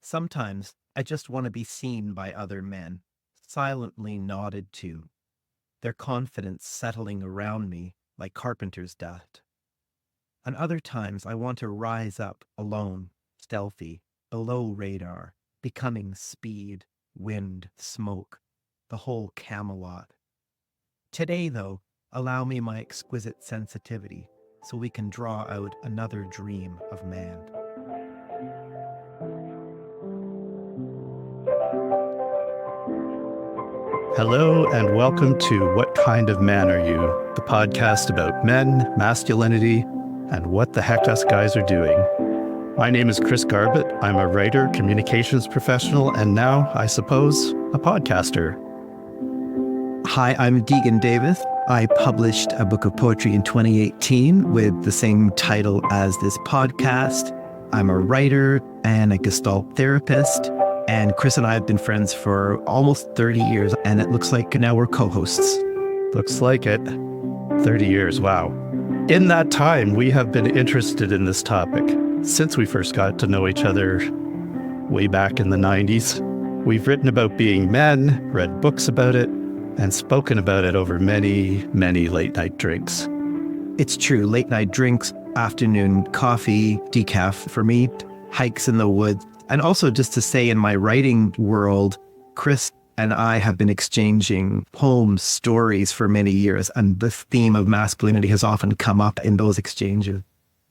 Sometimes I just want to be seen by other men, silently nodded to, their confidence settling around me like carpenter's dust. And other times I want to rise up alone, stealthy, below radar, becoming speed, wind, smoke, the whole Camelot. Today, though, allow me my exquisite sensitivity so we can draw out another dream of man. Hello and welcome to What Kind of Man Are You? The podcast about men, masculinity, and what the heck us guys are doing. My name is Chris Garbutt. I'm a writer, communications professional, and now, I suppose, a podcaster. Hi, I'm Degan Davis. I published a book of poetry in 2018 with the same title as this podcast. I'm a writer and a Gestalt therapist. And Chris and I have been friends for almost 30 years, and it looks like now we're co-hosts. Looks like it. 30 years, wow. In that time, we have been interested in this topic since we first got to know each other way back in the 90s. We've written about being men, read books about it, and spoken about it over many, many late-night drinks. It's true, late-night drinks, afternoon coffee, decaf for me, hikes in the woods. And also just to say, in my writing world, Chris and I have been exchanging poems, stories for many years, and the theme of masculinity has often come up in those exchanges.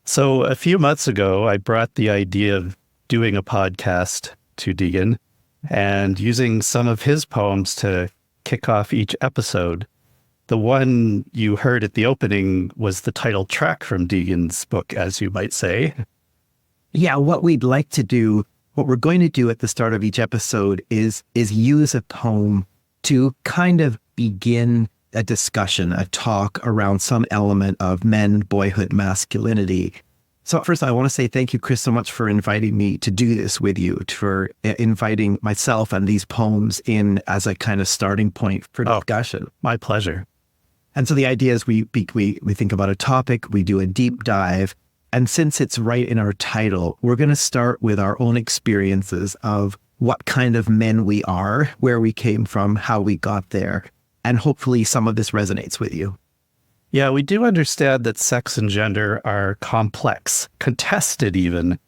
So a few months ago, I brought the idea of doing a podcast to Degan and using some of his poems to kick off each episode. The one you heard at the opening was the title track from Degan's book, as you might say. Yeah, what we'd like to do, what we're going to do at the start of each episode is use a poem to kind of begin a discussion, a talk around some element of men, boyhood, masculinity. So first, I want to say thank you, Chris, so much for inviting me to do this with you, for inviting myself and these poems in as a kind of starting point for discussion. My pleasure. And so the idea is we think about a topic, we do a deep dive. And since it's right in our title, we're going to start with our own experiences of what kind of men we are, where we came from, how we got there. And hopefully some of this resonates with you. Yeah, we do understand that sex and gender are complex, contested even.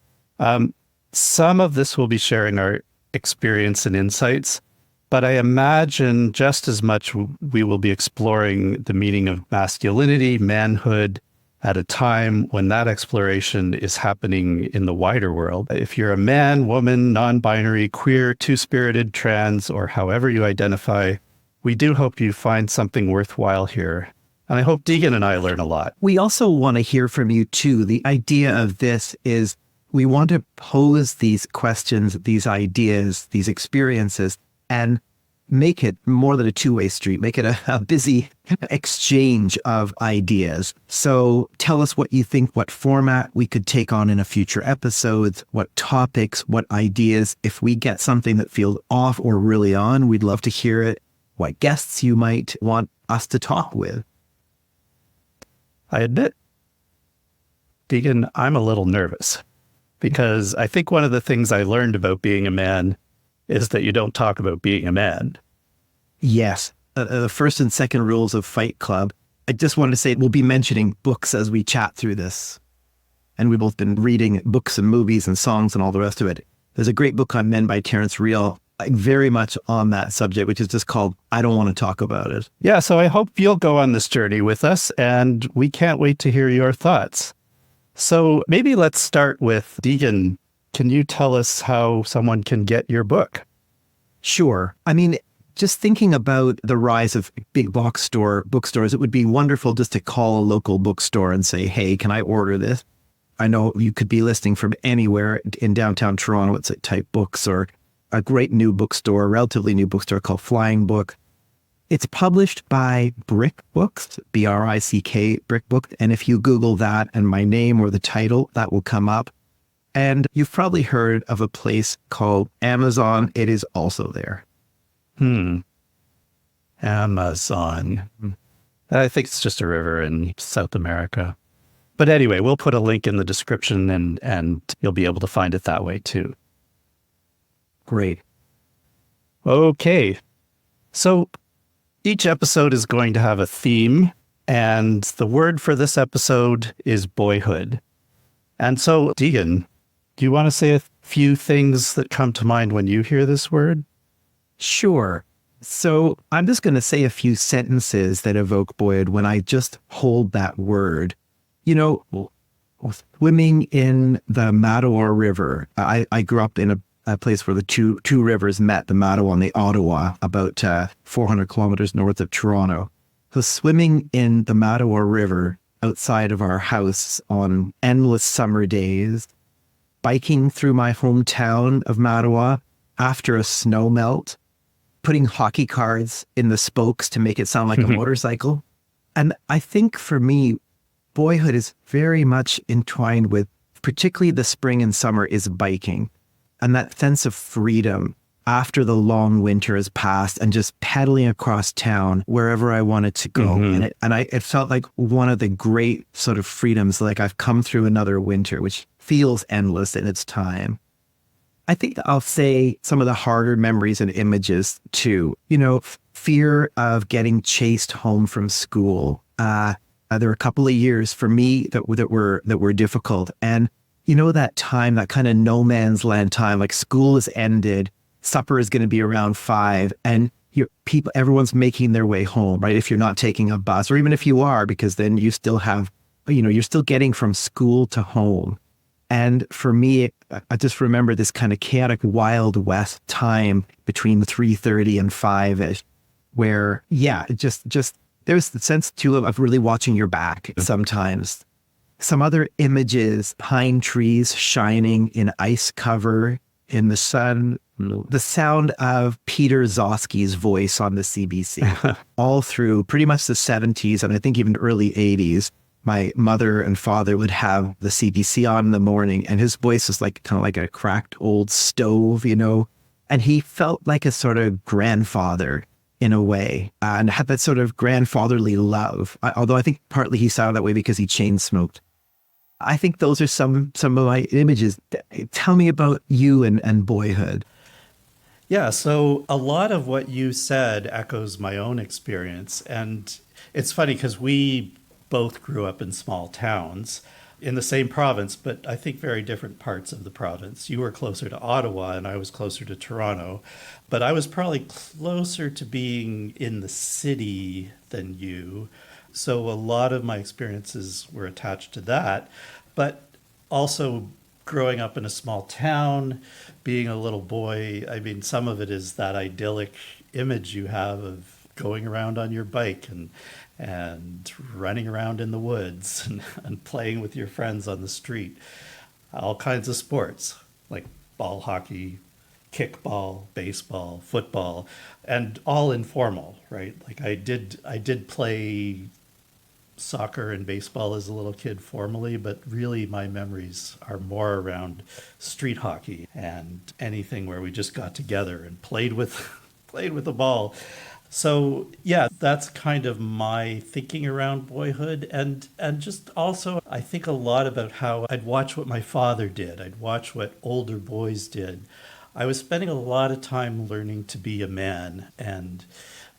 Some of this will be sharing our experience and insights, but I imagine just as much we will be exploring the meaning of masculinity, manhood, at a time when that exploration is happening in the wider world. If you're a man, woman, non-binary, queer, two-spirited, trans, or however you identify, we do hope you find something worthwhile here. And I hope Degan and I learn a lot. We also want to hear from you too. The idea of this is we want to pose these questions, these ideas, these experiences, and make it more than a two-way street, make it a busy exchange of ideas. So tell us what you think, what format we could take on in a future episodes, what topics, what ideas. If we get something that feels off or really on, we'd love to hear it. What guests you might want us to talk with. I admit, Degan, I'm a little nervous because I think one of the things I learned about being a man is that you don't talk about being a man. Yes. The first and second rules of Fight Club. I just wanted to say we'll be mentioning books as we chat through this. And we've both been reading books and movies and songs and all the rest of it. There's a great book on men by Terrence Real, very much on that subject, which is just called I Don't Want to Talk About It. Yeah, so I hope you'll go on this journey with us, and we can't wait to hear your thoughts. So maybe let's start with Degan. Can you tell us how someone can get your book? Sure. I mean, just thinking about the rise of big bookstores, it would be wonderful just to call a local bookstore and say, hey, can I order this? I know you could be listing from anywhere in downtown Toronto. It's at Type Books or a great new bookstore, relatively new bookstore called Flying Book. It's published by Brick Books, B-R-I-C-K, Brick Book. And if you Google that and my name or the title, that will come up. And you've probably heard of a place called Amazon. It is also there. Amazon. I think it's just a river in South America. But anyway, we'll put a link in the description and you'll be able to find it that way too. Great. Okay. So each episode is going to have a theme, and the word for this episode is boyhood. And so, Degan, do you want to say a few things that come to mind when you hear this word? Sure. So I'm just going to say a few sentences that evoke boyhood when I just hold that word. You know, swimming in the Mattawa River. I grew up in a place where the two rivers met, the Mattawa and the Ottawa, about 400 kilometers north of Toronto. So swimming in the Mattawa River outside of our house on endless summer days, biking through my hometown of Mattawa after a snow melt, putting hockey cards in the spokes to make it sound like a motorcycle. And I think for me, boyhood is very much entwined with, particularly the spring and summer, is biking. And that sense of freedom after the long winter has passed and just pedaling across town wherever I wanted to go. It felt like one of the great sort of freedoms, like I've come through another winter, which feels endless in its time. I think I'll say some of the harder memories and images too. You know, fear of getting chased home from school. There were a couple of years for me that were difficult, and you know that time, that kind of no man's land time. Like school has ended, supper is going to be around 5, and everyone's making their way home, right? If you're not taking a bus, or even if you are, because then you still have, you're still getting from school to home. And for me, I just remember this kind of chaotic Wild West time between 3:30 and 5-ish, where, just there's the sense too of really watching your back sometimes. Some other images: pine trees shining in ice cover in the sun, the sound of Peter Zosky's voice on the CBC, all through pretty much the 70s and I think even early 80s. My mother and father would have the CBC on in the morning, and his voice was like kind of like a cracked old stove, and he felt like a sort of grandfather in a way, and had that sort of grandfatherly love. Although I think partly he sounded that way because he chain smoked. I think those are some of my images. Tell me about you and boyhood. Yeah, so a lot of what you said echoes my own experience. And it's funny because we both grew up in small towns in the same province, but I think very different parts of the province. You were closer to Ottawa and I was closer to Toronto, but I was probably closer to being in the city than you. So a lot of my experiences were attached to that, but also growing up in a small town, being a little boy. I mean, some of it is that idyllic image you have of going around on your bike and running around in the woods and playing with your friends on the street. All kinds of sports like ball hockey, kickball, baseball, football, and all informal, right? Like I did play soccer and baseball as a little kid formally, but really my memories are more around street hockey and anything where we just got together and played with the ball. So yeah, that's kind of my thinking around boyhood, and just also I think a lot about how I'd watch what my father did. I'd watch what older boys did. I was spending a lot of time learning to be a man, and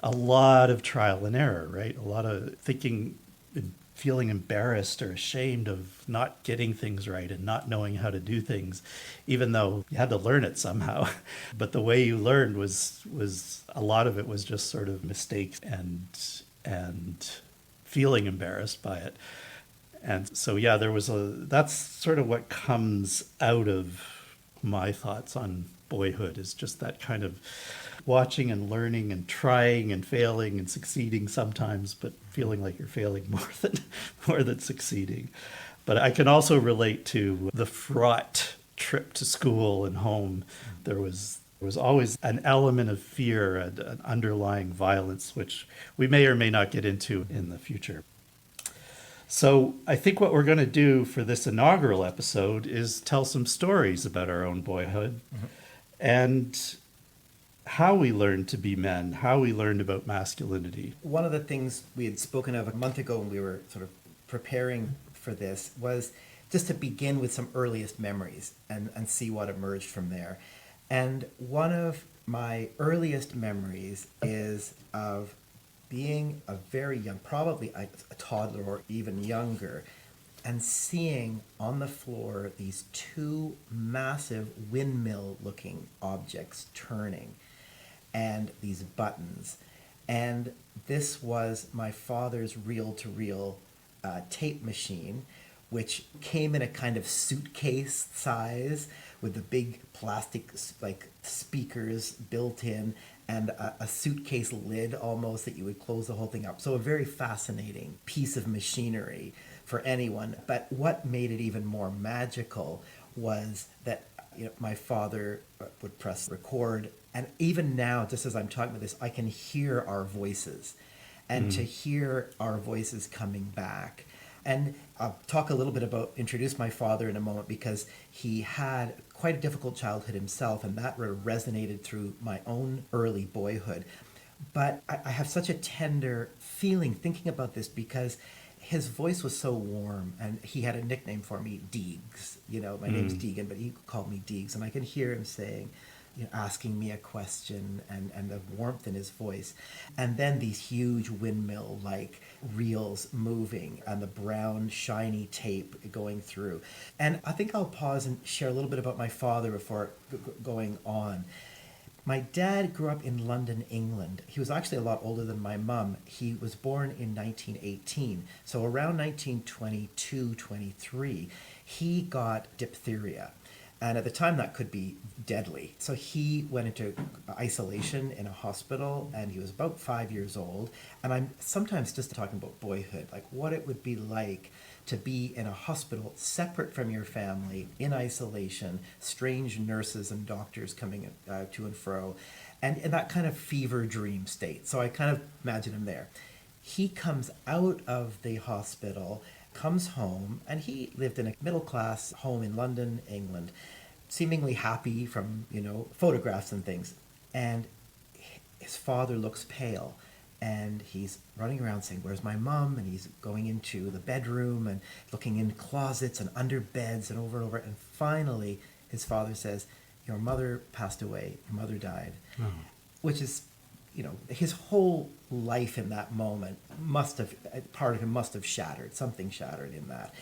a lot of trial and error, right? A lot of thinking and feeling embarrassed or ashamed of not getting things right and not knowing how to do things, even though you had to learn it somehow. But the way you learned was a lot of it was just sort of mistakes and feeling embarrassed by it. And so, yeah, that's sort of what comes out of my thoughts on boyhood, is just that kind of watching and learning and trying and failing and succeeding sometimes, but feeling like you're failing more than succeeding. But I can also relate to the fraught trip to school and home. There was always an element of fear and an underlying violence, which we may or may not get into in the future. So I think what we're going to do for this inaugural episode is tell some stories about our own boyhood and how we learned to be men, how we learned about masculinity. One of the things we had spoken of a month ago when we were sort of preparing for this was just to begin with some earliest memories and see what emerged from there. And one of my earliest memories is of being a very young, probably a toddler or even younger, and seeing on the floor these two massive windmill looking objects turning and these buttons. And this was my father's reel to reel tape machine, which came in a kind of suitcase size with the big plastic like speakers built in and a suitcase lid almost that you would close the whole thing up. So a very fascinating piece of machinery for anyone. But what made it even more magical was that my father would press record, and even now, just as I'm talking about this, I can hear our voices, and to hear our voices coming back. And I'll talk a little bit introduce my father in a moment, because he had quite a difficult childhood himself, and that resonated through my own early boyhood. But I have such a tender feeling thinking about this, because his voice was so warm, and he had a nickname for me, Deegs. My name's Degan, but he called me Deegs, and I can hear him saying, asking me a question, and the warmth in his voice. And then these huge windmill-like reels moving and the brown, shiny tape going through. And I think I'll pause and share a little bit about my father before going on. My dad grew up in London, England. He was actually a lot older than my mum. He was born in 1918. So around 1922, 23, he got diphtheria. And at the time, that could be deadly. So he went into isolation in a hospital, and he was about 5 years old. And I'm sometimes just talking about boyhood, like what it would be like to be in a hospital separate from your family, in isolation, strange nurses and doctors coming to and fro, and in that kind of fever dream state. So I kind of imagine him there. He comes out of the hospital, comes home, and he lived in a middle-class home in London, England, seemingly happy from, photographs and things. And his father looks pale, and he's running around saying, "Where's my mom?" And he's going into the bedroom and looking in closets and under beds and over. And finally, his father says, "Your mother passed away. Your mother died." Oh. Which is, his whole life in that moment part of him must have shattered. Something shattered in that.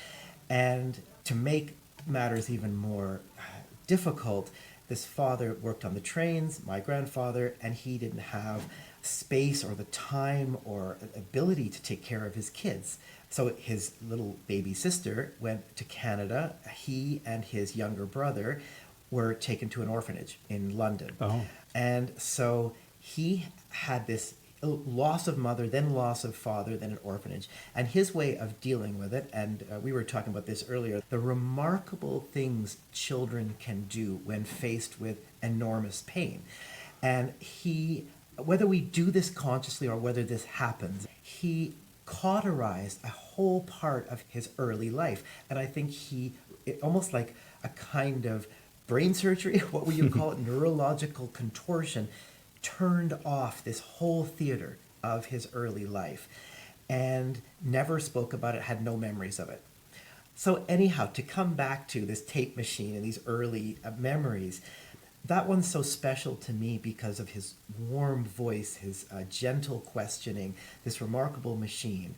And to make matters even more difficult, this father worked on the trains, my grandfather, and he didn't have space or the time or ability to take care of his kids. So his little baby sister went to Canada. He and his younger brother were taken to an orphanage in London. Oh. And so he had this loss of mother, then loss of father, then an orphanage. And his way of dealing with it, and we were talking about this earlier, the remarkable things children can do when faced with enormous pain. And whether we do this consciously or whether this happens, he cauterized a whole part of his early life. And I think almost like a kind of brain surgery, what would you call it, neurological contortion, turned off this whole theater of his early life and never spoke about it, had no memories of it. So anyhow, to come back to this tape machine and these early memories, that one's so special to me because of his warm voice, his gentle questioning, this remarkable machine.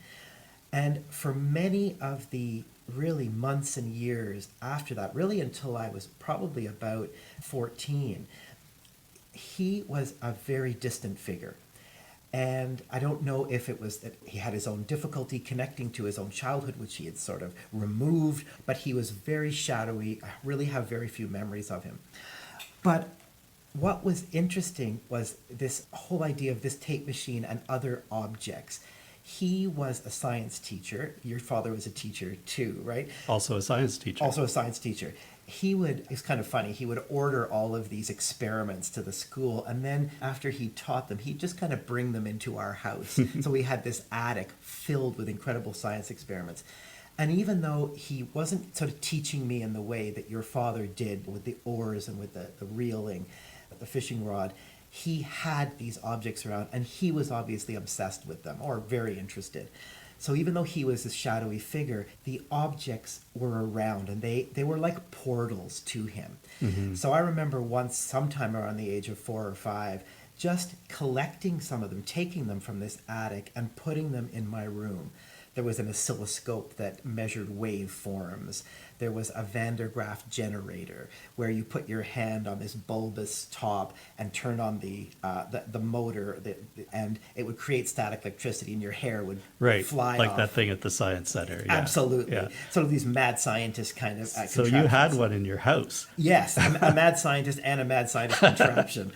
And for many of the really months and years after that, really until I was probably about 14, he was a very distant figure. And I don't know if it was that he had his own difficulty connecting to his own childhood, which he had sort of removed, but he was very shadowy. I really have very few memories of him. But what was interesting was this whole idea of this tape machine and other objects. He was a science teacher. Your father was a teacher too, right? Also a science teacher. Also a science teacher. It's kind of funny, he would order all of these experiments to the school, and then after he taught them, he'd just kind of bring them into our house. So we had this attic filled with incredible science experiments. And even though he wasn't sort of teaching me in the way that your father did with the oars and with the reeling, the fishing rod, he had these objects around, and he was obviously obsessed with them or very interested. So even though he was this shadowy figure, the objects were around, and they were like portals to him. So I remember once, sometime around the age of 4 or 5, just collecting some of them, taking them from this attic and putting them in my room. There was an oscilloscope that measured waveforms. There was a Van der Graaf generator where you put your hand on this bulbous top and turn on the motor, and it would create static electricity, and your hair would fly like off. that thing at the Science Center. Yeah. Absolutely. Yeah. Sort of these mad scientist kind of So you had one in your house. Yes, a mad scientist and a mad scientist contraption.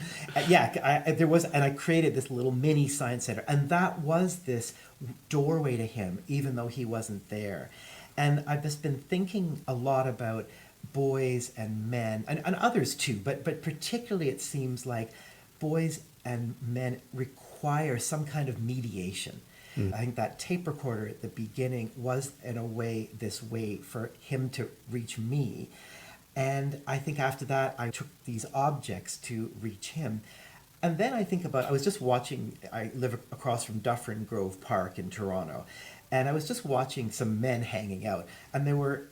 There was, and I created this little mini science center, and that was this doorway to him, even though he wasn't there. And I've just been thinking a lot about boys and men, and others too, but particularly it seems like boys and men require some kind of mediation. I think that tape recorder at the beginning was, in a way, this way for him to reach me. And I think after that, I took these objects to reach him. And then I think about, I was just watching, I live across from Dufferin Grove Park in Toronto, and I was just watching some men hanging out. And there were,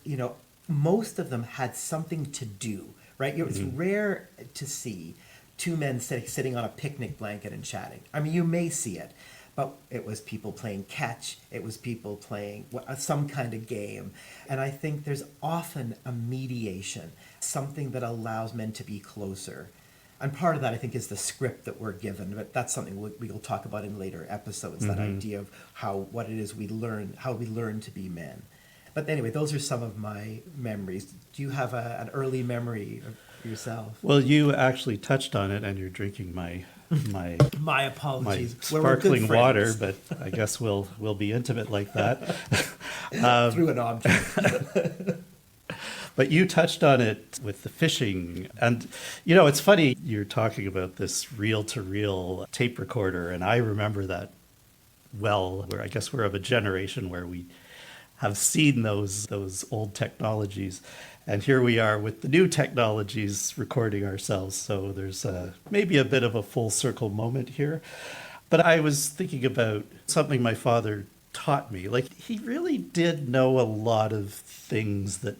most of them had something to do, right? It's rare to see two men sitting on a picnic blanket and chatting. I mean, you may see it, but it was people playing catch. It was people playing some kind of game. And I think there's often a mediation, something that allows men to be closer. And part of that, I think, is the script that we're given. But that's something we'll talk about in later episodes, that idea of what it is we learn, how we learn to be men. But anyway, those are some of my memories. Do you have an early memory of yourself? Well, you actually touched on it, and you're drinking my My apologies. my sparkling water, but I guess we'll be intimate like that. Through an object. But you touched on it with the fishing. And, it's funny, you're talking about this reel-to-reel tape recorder, and I remember that well, where I guess we're of a generation where we have seen those old technologies. And here we are with the new technologies recording ourselves. So there's maybe a bit of a full circle moment here. But I was thinking about something my father taught me. Like, he really did know a lot of things that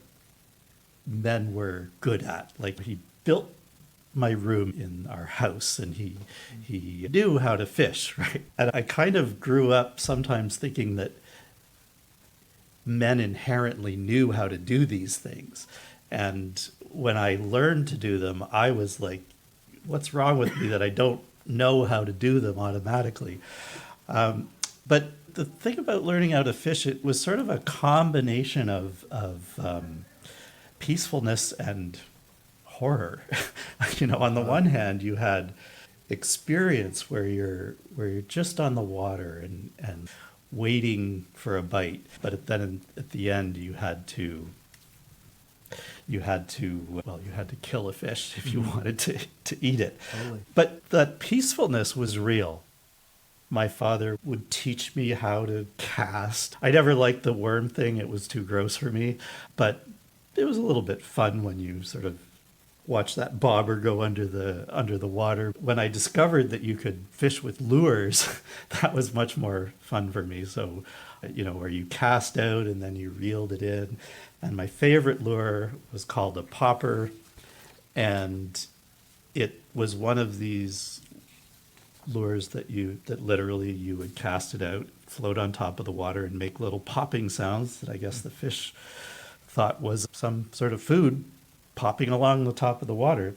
men were good at. Like, he built my room in our house, and he knew how to fish, right? And I kind of grew up sometimes thinking that men inherently knew how to do these things. And when I learned to do them, I was like, what's wrong with me that I don't know how to do them automatically? But the thing about learning how to fish, it was sort of a combination of peacefulness and horror. On the one hand, you had experience where you're just on the water and waiting for a bite, but then at the end you had to kill a fish if you wanted to eat it. Totally. But that peacefulness was real. My father would teach me how to cast. I never liked the worm thing. It was too gross for me, but it was a little bit fun when you sort of watch that bobber go under the water. When I discovered that you could fish with lures, that was much more fun for me. So, where you cast out and then you reeled it in. And my favorite lure was called a popper. And it was one of these lures that literally you would cast it out, float on top of the water, and make little popping sounds that I guess the fish thought was some sort of food popping along the top of the water.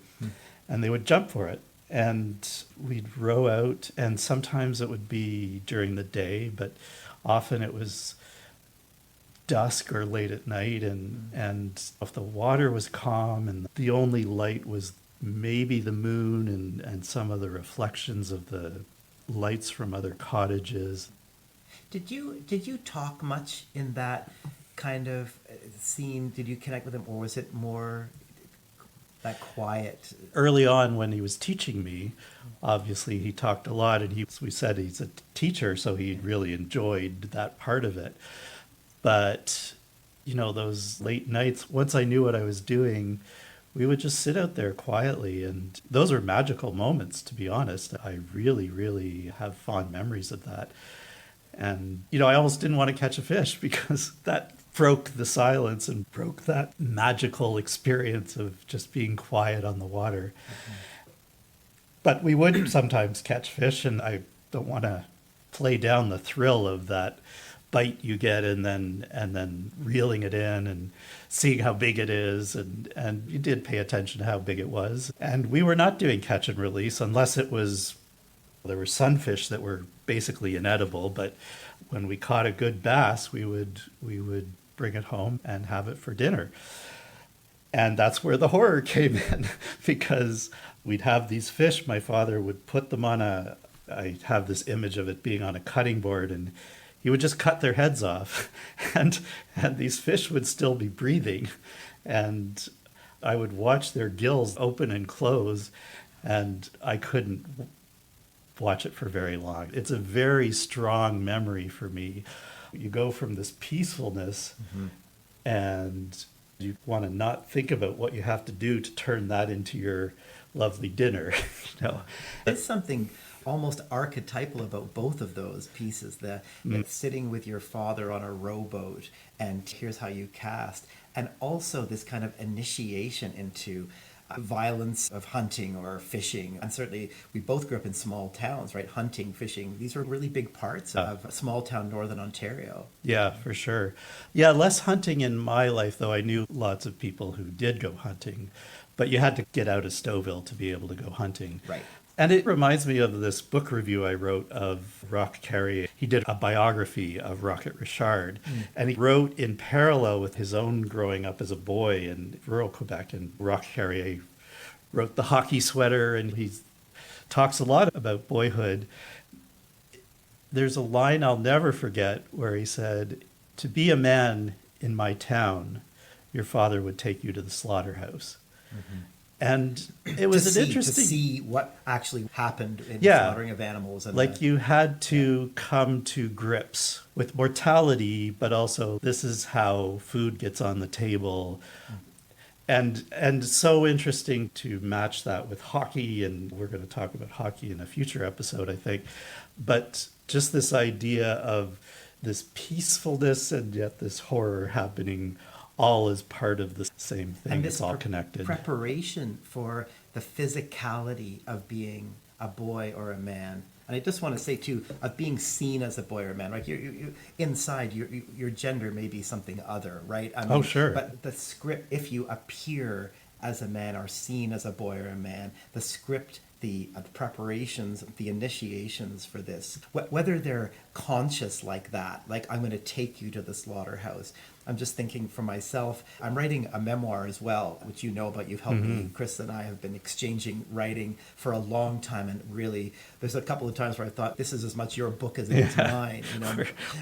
And they would jump for it. And we'd row out, and sometimes it would be during the day, but often it was dusk or late at night. And if the water was calm and the only light was maybe the moon and some of the reflections of the lights from other cottages. Did you talk much in that kind of scene? Did you connect with him, or was it more that quiet? Early on when he was teaching me, obviously he talked a lot, and we said he's a teacher, so he really enjoyed that part of it. But, those late nights, once I knew what I was doing, we would just sit out there quietly, and those are magical moments, to be honest. I really, really have fond memories of that. And, I almost didn't want to catch a fish because that broke the silence and broke that magical experience of just being quiet on the water. But we would sometimes catch fish, and I don't want to play down the thrill of that bite you get and then reeling it in and seeing how big it is, and you did pay attention to how big it was. And we were not doing catch and release unless there were sunfish that were basically inedible, but when we caught a good bass, we would bring it home and have it for dinner. And that's where the horror came in, because we'd have these fish. My father would put them on I have this image of it being on a cutting board, and he would just cut their heads off, and these fish would still be breathing. And I would watch their gills open and close, and I couldn't watch it for very long. It's a very strong memory for me. You go from this peacefulness and you want to not think about what you have to do to turn that into your lovely dinner. There's something almost archetypal about both of those pieces, the sitting with your father on a rowboat and here's how you cast, and also this kind of initiation into violence of hunting or fishing. And certainly we both grew up in small towns, right? Hunting, fishing, these were really big parts of small town northern Ontario. Yeah, for sure. Yeah, less hunting in my life, though. I knew lots of people who did go hunting, but you had to get out of Stouffville to be able to go hunting. Right. And it reminds me of this book review I wrote of Roch Carrier. He did a biography of Rocket Richard, and he wrote in parallel with his own growing up as a boy in rural Quebec. And Roch Carrier wrote The Hockey Sweater, and he talks a lot about boyhood. There's a line I'll never forget where he said, "To be a man in my town, your father would take you to the slaughterhouse." And it was an interesting... To see what actually happened in the slaughtering of animals. And you had to come to grips with mortality, but also this is how food gets on the table. And so interesting to match that with hockey, and we're going to talk about hockey in a future episode, I think. But just this idea of this peacefulness and yet this horror happening all is part of the same thing. And this it's all connected. Preparation for the physicality of being a boy or a man. And I just want to say, too, of being seen as a boy or a man, right? You inside, your gender may be something other, right? I mean, sure. But the script, if you appear as a man or seen as a boy or a man, the script, the preparations, the initiations for this, whether they're conscious like that, like I'm going to take you to the slaughterhouse. I'm just thinking for myself, I'm writing a memoir as well, which you know about. You've helped me. Chris and I have been exchanging writing for a long time. And really, there's a couple of times where I thought, this is as much your book as it is mine.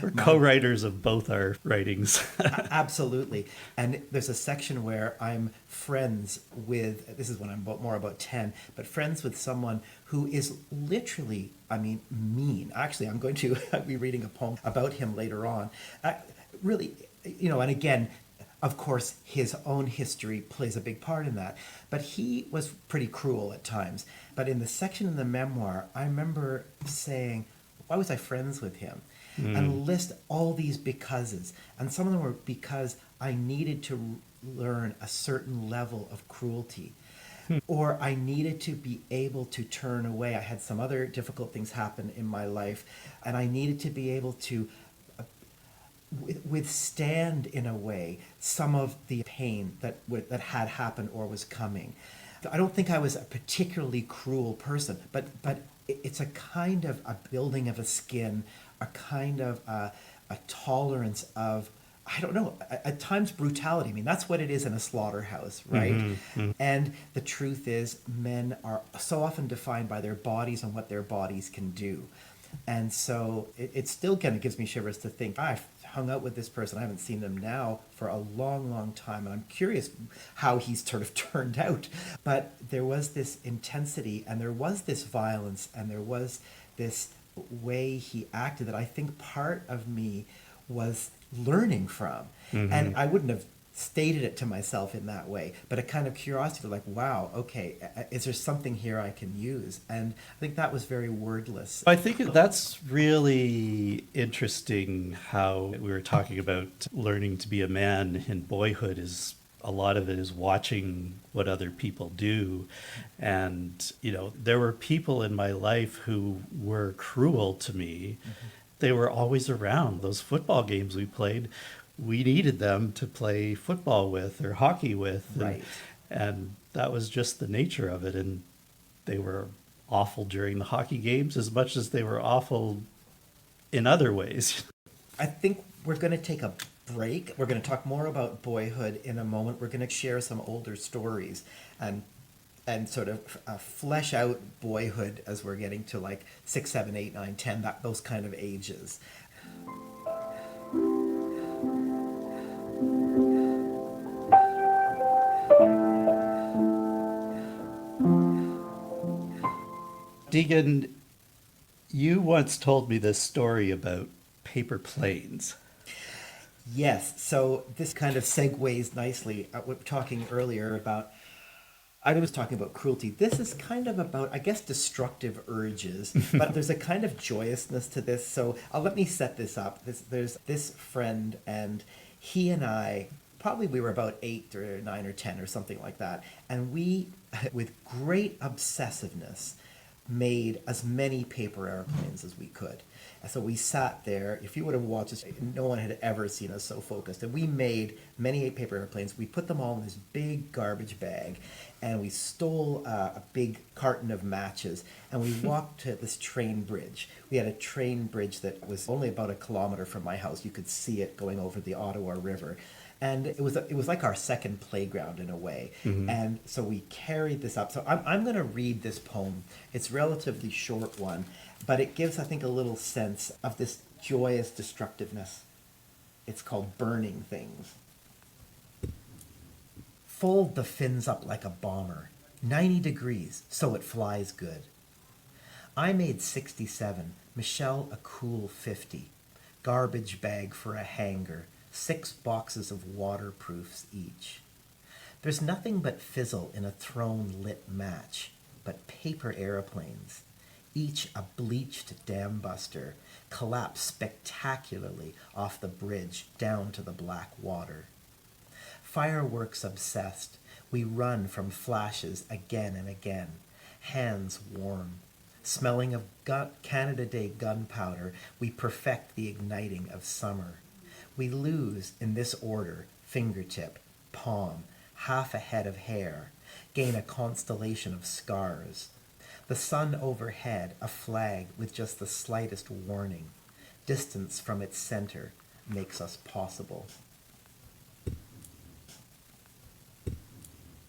We're co-writers of both our writings. Absolutely. And there's a section where I'm friends with, this is when I'm more about 10, but friends with someone who is literally, mean. Actually, I'm going to be reading a poem about him later on. Really, and again, of course, his own history plays a big part in that. But he was pretty cruel at times. But in the section in the memoir, I remember saying, why was I friends with him? And list all these becauses. And some of them were because I needed to learn a certain level of cruelty. Or I needed to be able to turn away. I had some other difficult things happen in my life, and I needed to be able to withstand, in a way, some of the pain that had happened or was coming. I don't think I was a particularly cruel person, but it's a kind of a building of a skin, a kind of a tolerance of, I don't know, at times brutality. That's what it is in a slaughterhouse, right? And the truth is, men are so often defined by their bodies and what their bodies can do. And so it still kind of gives me shivers to think, I've hung out with this person. I haven't seen them now for a long, long time. And I'm curious how he's sort of turned out. But there was this intensity, and there was this violence, and there was this way he acted that I think part of me was learning from. And I wouldn't have stated it to myself in that way, but a kind of curiosity, like, wow, okay, is there something here I can use? And I think that was very wordless. I think that's really interesting how we were talking about learning to be a man in Boyhood is a lot of it is watching what other people do. And, there were people in my life who were cruel to me. They were always around. Those football games we played, we needed them to play football with or hockey with. Right. And that was just the nature of it. And they were awful during the hockey games as much as they were awful in other ways. I think we're going to take a break. We're going to talk more about Boyhood in a moment. We're going to share some older stories and sort of flesh out Boyhood as we're getting to like 6, 7, 8, 9, 10, those kind of ages. Degan, you once told me this story about paper planes. Yes, so this kind of segues nicely. We were talking earlier about, I was talking about cruelty. This is kind of about, I guess, destructive urges, but there's a kind of joyousness to this. So let me set this up. There's this friend, and he and I, probably we were about 8 or 9 or 10 or something like that. And we, with great obsessiveness, made as many paper airplanes as we could. And so we sat there. If you would have watched this, no one had ever seen us so focused. And we made many paper airplanes. We put them all in this big garbage bag, and we stole a big carton of matches, and we walked to this train bridge. We had a train bridge that was only about 1 kilometer from my house. You could see it going over the Ottawa River. And it was like our second playground in a way. Mm-hmm. And so we carried this up. So I'm going to read this poem. It's a relatively short one, but it gives, I think, a little sense of this joyous destructiveness. It's called Burning Things. Fold the fins up like a bomber. 90 degrees, so it flies good. I made 67, Michelle a cool 50. Garbage bag for a hanger. 6 boxes of waterproofs each. There's nothing but fizzle in a throne lit match, but paper airplanes, each a bleached dam buster, collapse spectacularly off the bridge down to the black water. Fireworks obsessed, we run from flashes again and again, hands warm. Smelling of Canada Day gunpowder, we perfect the igniting of summer. We lose in this order, fingertip, palm, half a head of hair, gain a constellation of scars. The sun overhead, a flag with just the slightest warning. Distance from its center makes us possible.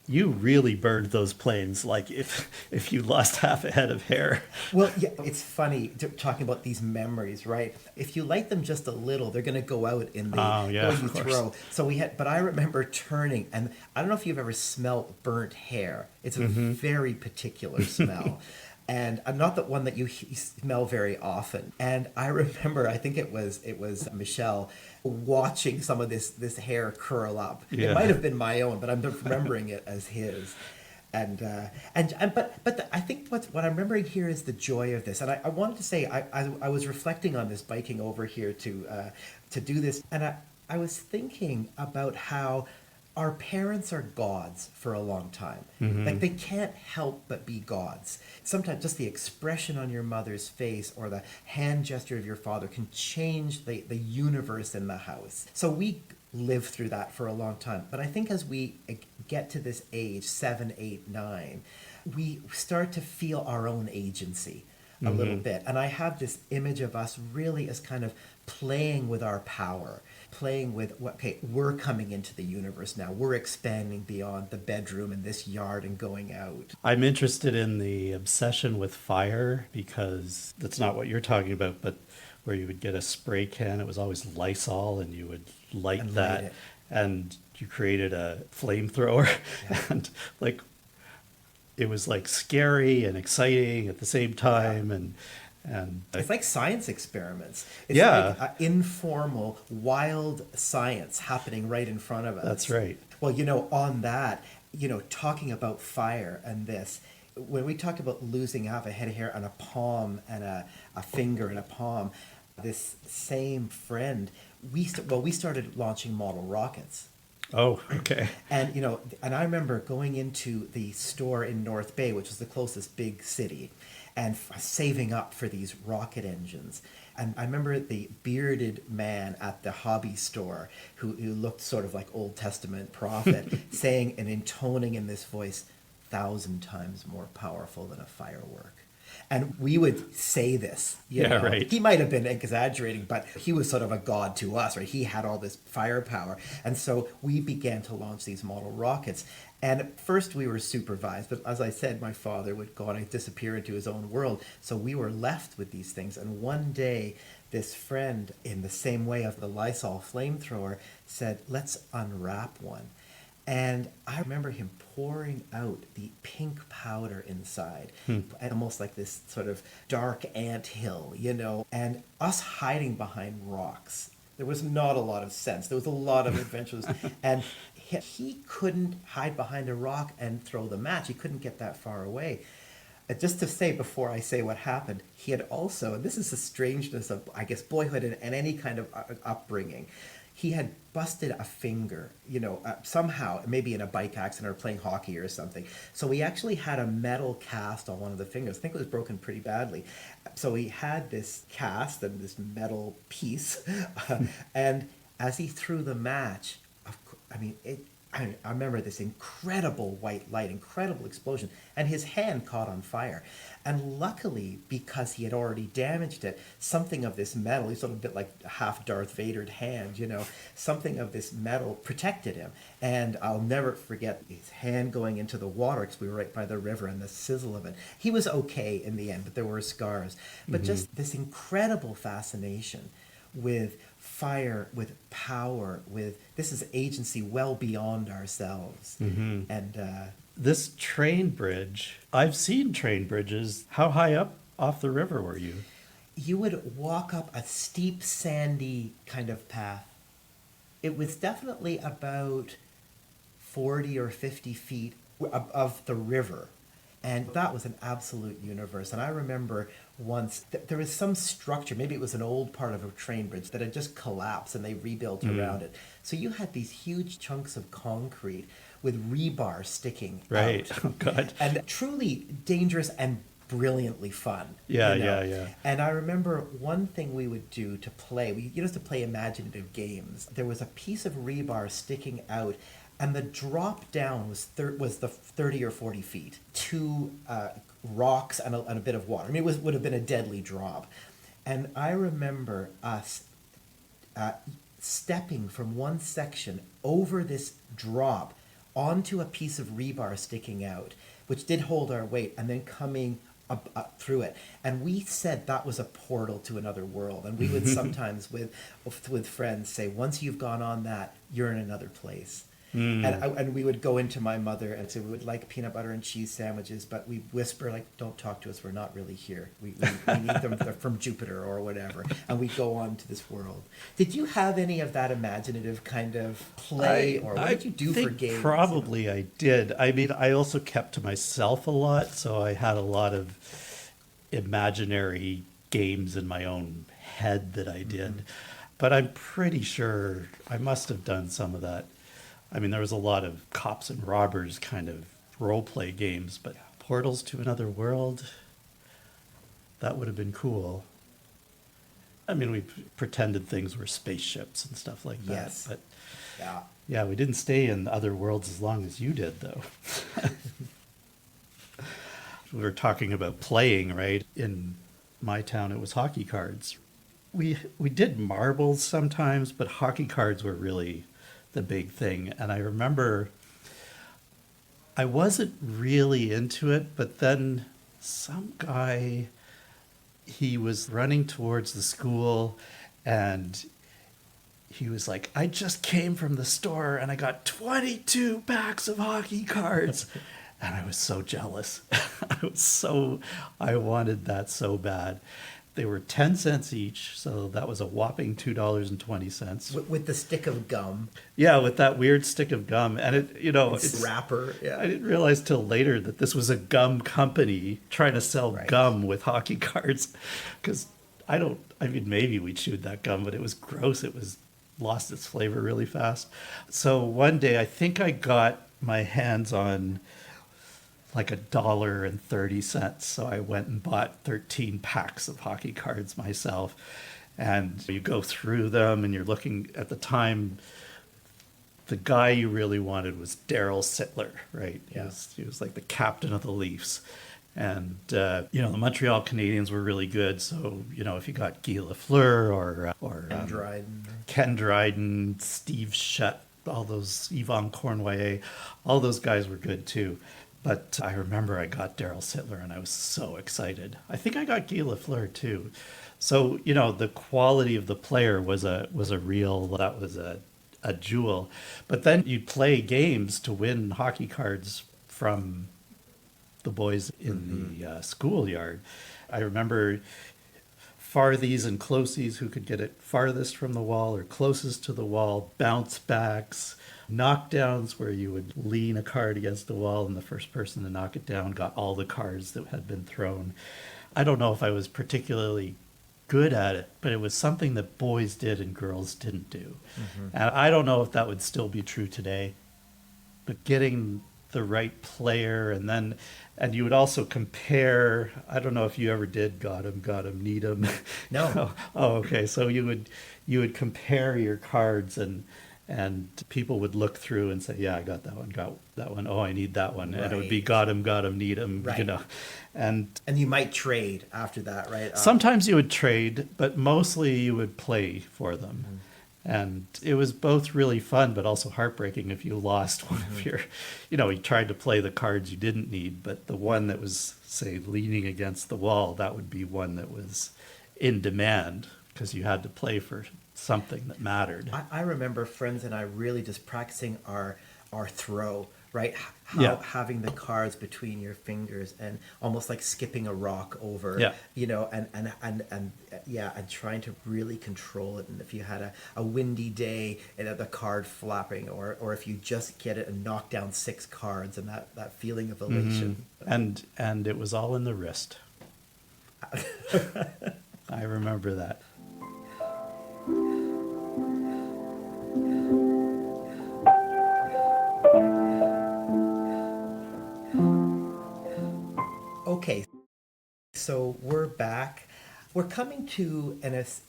You really burned those planes like if you lost half a head of hair. Well, yeah, it's funny talking about these memories, right? If you light them just a little, they're going to go out in the you throw. So but I remember turning, and I don't know if you've ever smelled burnt hair. It's a very particular smell. And not that one that you smell very often. And I remember, I think it was Michelle watching some of this hair curl up. Yeah. It might have been my own, but I'm remembering it as his. But I think what I'm remembering here is the joy of this. And I wanted to say, I was reflecting on this biking over here to do this, and I was thinking about how our parents are gods for a long time. Mm-hmm. Like, they can't help but be gods. Sometimes just the expression on your mother's face or the hand gesture of your father can change the universe in the house. So we live through that for a long time. But I think as we get to this age, 7, 8, 9, we start to feel our own agency a little bit. And I have this image of us really as kind of playing with our power, playing with, we're coming into the universe now. We're expanding beyond the bedroom and this yard and going out. I'm interested in the obsession with fire, because that's not what you're talking about, but where you would get a spray can. It was always Lysol, and you would light that, and you created a flamethrower. Yeah. And it was scary and exciting at the same time. Yeah. And It's like science experiments. It's Yeah. like informal, wild science happening right in front of us. That's right. Well, on that, talking about fire and this, when we talked about losing half a head of hair on a palm and a finger and a palm, this same friend, we started launching model rockets. Oh, okay. And and I remember going into the store in North Bay, which was the closest big city, and saving up for these rocket engines. And I remember the bearded man at the hobby store who looked sort of like Old Testament prophet saying and intoning in this voice, 1,000 times more powerful than a firework. And we would say this, Yeah, right. He might have been exaggerating, but he was sort of a god to us, right? He had all this firepower. And so we began to launch these model rockets. And at first we were supervised, but as I said, my father would go on and disappear into his own world. So we were left with these things. And one day, this friend, in the same way of the Lysol flamethrower, said, let's unwrap one. And I remember him pouring out the pink powder inside, almost like this sort of dark ant hill, and us hiding behind rocks. There was not a lot of sense. There was a lot of adventures. And he couldn't hide behind a rock and throw the match. He couldn't get that far away. Just to say before I say what happened, he had also, and this is the strangeness of, I guess, boyhood and any kind of upbringing, he had busted a finger, somehow, maybe in a bike accident or playing hockey or something. So he actually had a metal cast on one of the fingers. I think it was broken pretty badly. So he had this cast and this metal piece. And as he threw the match, I remember this incredible white light, incredible explosion, and his hand caught on fire. And luckily, because he had already damaged it, something of this metal, he's sort of a bit like half Darth Vadered hand, something of this metal protected him. And I'll never forget his hand going into the water because we were right by the river and the sizzle of it. He was okay in the end, but there were scars. But just this incredible fascination with fire, with power, with this is agency well beyond ourselves. And This train bridge, I've seen train bridges. How high up off the river were you? you would walk up a steep, sandy kind of path. It was definitely about 40 or 50 feet of the river. And that was an absolute universe. And I remember once there was some structure, maybe it was an old part of a train bridge that had just collapsed and they rebuilt around it. So you had these huge chunks of concrete with rebar sticking Right. out. Oh, God. And truly dangerous and brilliantly fun. Yeah, you know? yeah. And I remember one thing we would do to play, we used to play imaginative games. There was a piece of rebar sticking out, and the drop down was the 30 or 40 feet to rocks and a bit of water. I mean, it would have been a deadly drop. And I remember us stepping from one section over this drop onto a piece of rebar sticking out, which did hold our weight, and then coming up through it. And we said that was a portal to another world. And we would sometimes with friends say, once you've gone on that, you're in another place. And we would go into my mother and say we would like peanut butter and cheese sandwiches, but we whisper, like, don't talk to us, we're not really here. We need them, they're from Jupiter or whatever. And we go on to this world. Did you have any of that imaginative kind of play, or what did you do for games? Probably I did. I mean, I also kept to myself a lot, so I had a lot of imaginary games in my own head that I did. But I'm pretty sure I must have done some of that. I mean, there was a lot of cops and robbers kind of role play games, but portals to another world, that would have been cool. I mean, we pretended things were spaceships and stuff like that. Yes. But Yeah. yeah, we didn't stay in other worlds as long as you did, though. We were talking about playing, right? In my town, it was hockey cards. We did marbles sometimes, but hockey cards were really the big thing. And I remember I wasn't really into it, but then some guy, he was running towards the school and he was like, I just came from the store and I got 22 packs of hockey cards. And I was so jealous. I wanted that so bad. They were 10 cents each, so that was a whopping $2.20. With the stick of gum. Yeah, with that weird stick of gum. And it's Wrapper. I Yeah. didn't realize till later that this was a gum company trying to sell Right. gum with hockey cards. Because maybe we chewed that gum, but it was gross. It was lost its flavor really fast. So one day, I think I got my hands on like $1.30. So I went and bought 13 packs of hockey cards myself. And you go through them and you're looking at the time, the guy you really wanted was Daryl Sittler, right? Yeah. He was like the captain of the Leafs. And, the Montreal Canadiens were really good. So, if you got Guy Lafleur or Dryden. Ken Dryden, Steve Shutt, all those, Yvon Cornway, all those guys were good too. But I remember I got Daryl Sittler and I was so excited. I think I got Guy Lafleur too. So, the quality of the player was a jewel. But then you'd play games to win hockey cards from the boys in the schoolyard. I remember farthies and closies who could get it farthest from the wall or closest to the wall, bounce backs, knockdowns where you would lean a card against the wall and the first person to knock it down got all the cards that had been thrown. I don't know if I was particularly good at it, but it was something that boys did and girls didn't do. And I don't know if that would still be true today, but getting the right player and you would also compare. I don't know if you ever did got him, need him. No. Oh, okay. So you would compare your cards and people would look through and say, yeah, I got that one. Oh, I need that one. And it would be got him, need him, Right. And you might trade after that, right? sometimes you would trade, but mostly you would play for them. And it was both really fun, but also heartbreaking if you lost one of your, you tried to play the cards you didn't need, but the one that was, say, leaning against the wall, that would be one that was in demand because you had to play for something that mattered. I remember friends and I really just practicing our throw, right? Having the cards between your fingers and almost like skipping a rock over, and trying to really control it. And if you had a windy day and the card flapping, or if you just get it and knock down 6 cards and that feeling of elation. And it was all in the wrist. I remember that. Okay, so we're back. We're coming to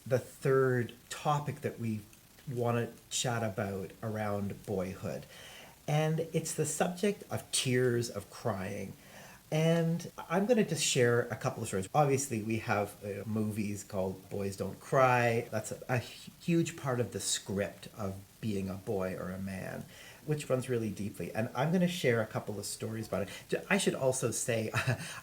the third topic that we want to chat about around boyhood. And it's the subject of tears, of crying. And I'm going to just share a couple of stories. Obviously, we have movies called Boys Don't Cry. That's a huge part of the script of being a boy or a man, which runs really deeply. And I'm going to share a couple of stories about it. I should also say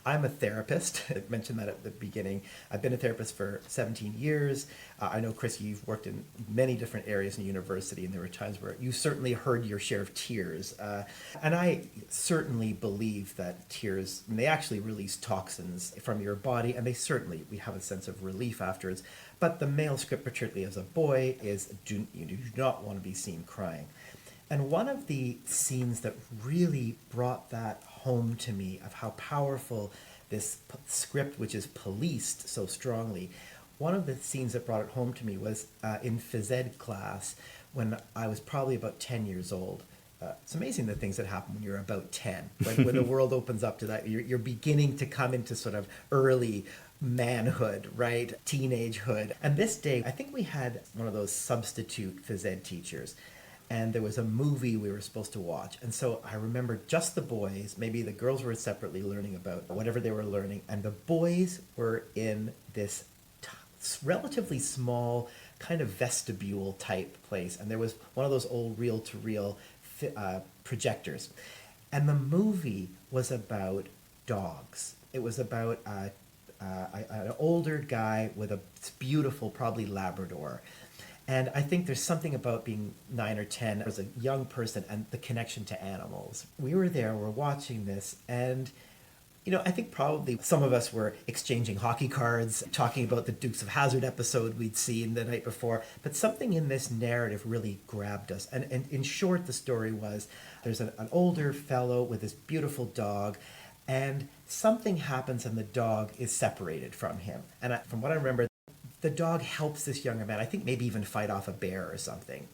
I'm a therapist. I mentioned that at the beginning. I've been a therapist for 17 years. I know, Chris, you've worked in many different areas in university, and there were times where you certainly heard your share of tears. And I certainly believe that tears, they actually release toxins from your body, and we have a sense of relief afterwards. But the male script, particularly as a boy, is you do not want to be seen crying. And one of the scenes that really brought that home to me of how powerful this script, which is policed so strongly, one of the scenes that brought it home to me was in phys ed class when I was probably about 10 years old. It's amazing the things that happen when you're about 10. When the world opens up to that, you're beginning to come into sort of early manhood, right? Teenagehood. And this day, I think we had one of those substitute phys ed teachers. And there was a movie we were supposed to watch. And so I remember just the boys, maybe the girls were separately learning about whatever they were learning. And the boys were in this relatively small kind of vestibule type place. And there was one of those old reel-to-reel projectors. And the movie was about dogs. It was about an older guy with a beautiful, probably Labrador. And I think there's something about being 9 or 10 as a young person and the connection to animals. We were there, we're watching this, and I think probably some of us were exchanging hockey cards, talking about the Dukes of Hazzard episode we'd seen the night before. But something in this narrative really grabbed us. And in short, the story was there's an older fellow with this beautiful dog, and something happens and the dog is separated from him. And from what I remember, the dog helps this younger man, I think maybe even fight off a bear or something.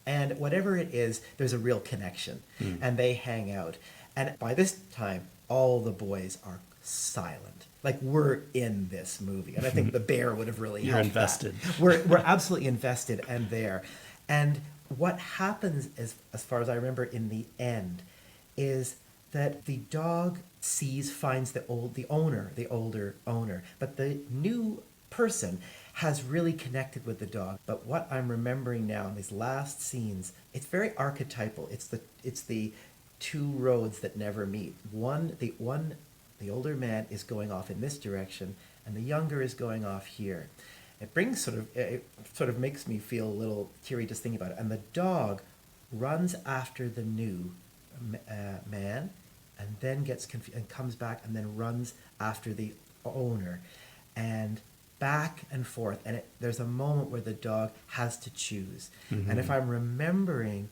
And whatever it is, there's a real connection. And they hang out. And by this time, all the boys are silent. Like, we're in this movie. And I think the bear would have really helped. You're invested. We're absolutely invested and there. And what happens, as far as I remember in the end, is that the dog finds the older owner, but the new person has really connected with the dog. But what I'm remembering now in these last scenes, it's very archetypal. It's the two roads that never meet. The older man is going off in this direction, and the younger is going off here. It sort of makes me feel a little teary just thinking about it. And the dog runs after the new man, and then gets confused and comes back, and then runs after the owner, and back and forth. And there's a moment where the dog has to choose. And if I'm remembering,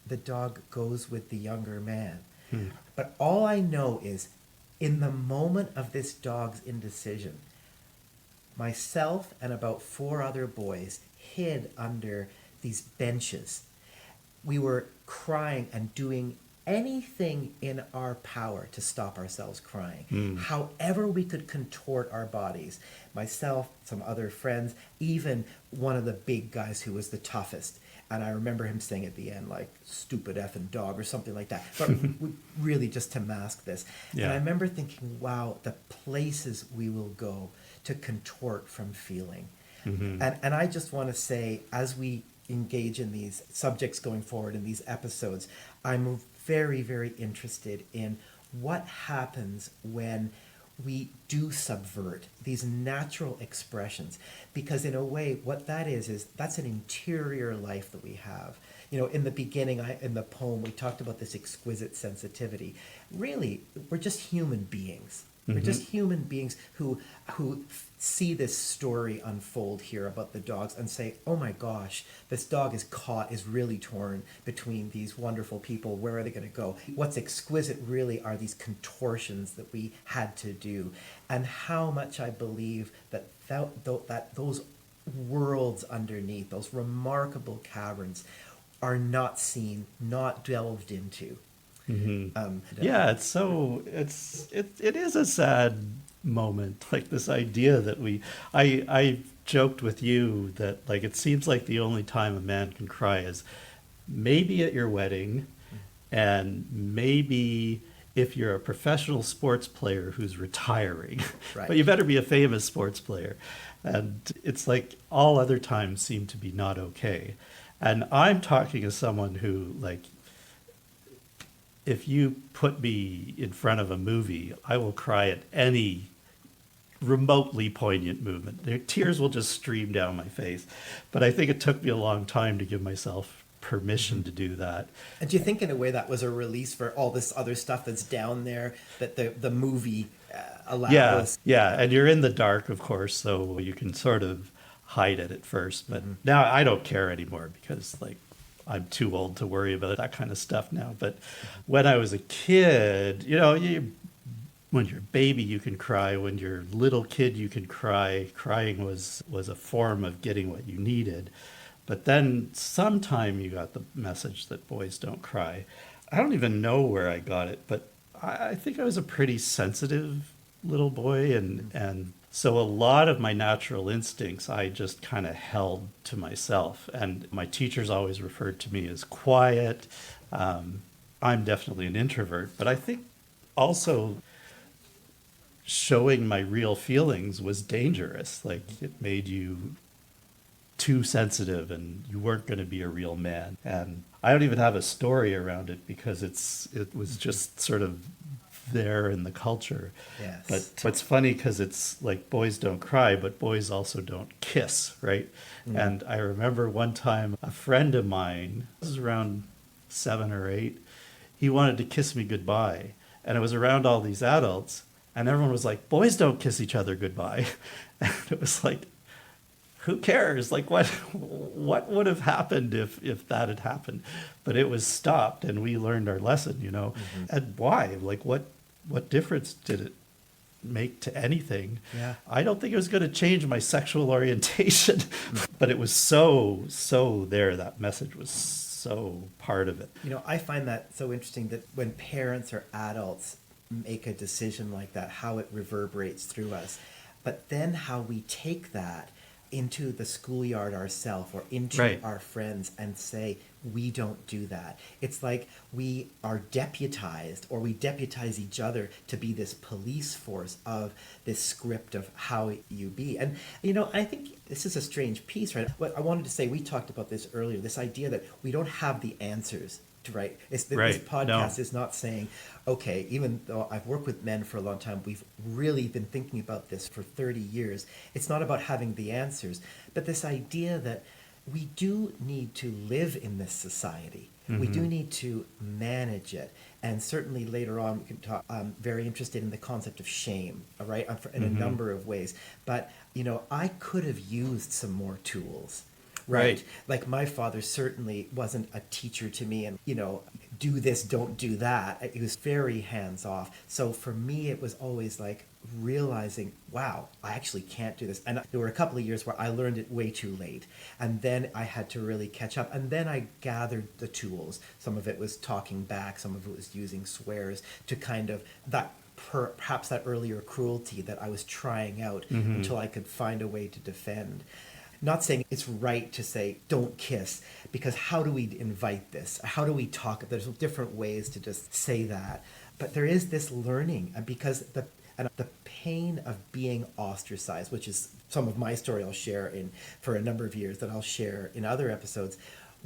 the dog goes with the younger man. But all I know is, in the moment of this dog's indecision, myself and about 4 other boys hid under these benches. We were crying and doing anything in our power to stop ourselves crying. However we could contort our bodies. Myself, some other friends, even one of the big guys who was the toughest. And I remember him saying at the end, like, stupid effing dog or something like that. But really just to mask this. Yeah. And I remember thinking, wow, the places we will go to contort from feeling. And I just want to say, as we engage in these subjects going forward in these episodes, I'm very, very interested in what happens when we do subvert these natural expressions, because in a way what that is that's an interior life that we have. In the beginning, in the poem, we talked about this exquisite sensitivity. Really, we're just human beings. We're just human beings who see this story unfold here about the dogs and say, oh my gosh, this dog is really torn between these wonderful people. Where are they going to go? What's exquisite really are these contortions that we had to do, and how much I believe that those worlds underneath, those remarkable caverns, are not seen, not delved into. Yeah, it is a sad moment, like this idea that I joked with you that, like, it seems like the only time a man can cry is maybe at your wedding, and maybe if you're a professional sports player who's retiring. Right. But you better be a famous sports player. And it's like all other times seem to be not okay. And I'm talking as someone who, like, if you put me in front of a movie, I will cry at any remotely poignant movement. Tears will just stream down my face. But I think it took me a long time to give myself permission to do that. And do you think in a way that was a release for all this other stuff that's down there that the movie allowed us? Yeah, and you're in the dark, of course, so you can sort of hide it at first. But now I don't care anymore, because, like, I'm too old to worry about that kind of stuff now. But when I was a kid, when you're a baby, you can cry. When you're a little kid, you can cry. Crying was a form of getting what you needed. But then sometime you got the message that boys don't cry. I don't even know where I got it, but I think I was a pretty sensitive little boy. And so a lot of my natural instincts, I just kind of held to myself. And my teachers always referred to me as quiet. I'm definitely an introvert, but I think also showing my real feelings was dangerous. Like, it made you too sensitive and you weren't going to be a real man. And I don't even have a story around it, because it was just sort of there in the culture. Yes. But it's funny because it's like boys don't cry, but boys also don't kiss, right? And I remember one time a friend of mine, this was around 7 or 8, he wanted to kiss me goodbye. And it was around all these adults, and everyone was like, boys don't kiss each other goodbye. And it was like, who cares? Like, what would have happened if that had happened? But it was stopped, and we learned our lesson, you know. And why? Like, what difference did it make to anything? Yeah. I don't think it was going to change my sexual orientation, but it was so there. That message was so part of it. You know, I find that so interesting that when parents or adults make a decision like that, how it reverberates through us. But then how we take that into the schoolyard ourselves or into Right. our friends and say, we don't do that. It's like we are deputized, or we deputize each other to be this police force of this script of how you be. And, you know, I think this is a strange piece, right? What I wanted to say, we talked about this earlier, this idea that we don't have the answers. Right. This podcast is not saying, okay, even though I've worked with men for a long time, we've really been thinking about this for 30 years. It's not about having the answers, but this idea that we do need to live in this society. We do need to manage it. And certainly later on, we can talk, I'm very interested in the concept of shame, all right, in a number of ways. But, you know, I could have used some more tools. Right. Like my father certainly wasn't a teacher to me and, you know, do this, don't do that. He was very hands off. So for me, it was always like realizing, wow, I actually can't do this. And there were a couple of years where I learned it way too late. And then I had to really catch up. And then I gathered the tools. Some of it was talking back. Some of it was using swears to kind of that perhaps that earlier cruelty that I was trying out until I could find a way to defend. Not saying it's right to say, don't kiss, because how do we invite this? How do we talk? There's different ways to just say that. But there is this learning, because the pain of being ostracized, which is some of my story I'll share for a number of years that I'll share in other episodes,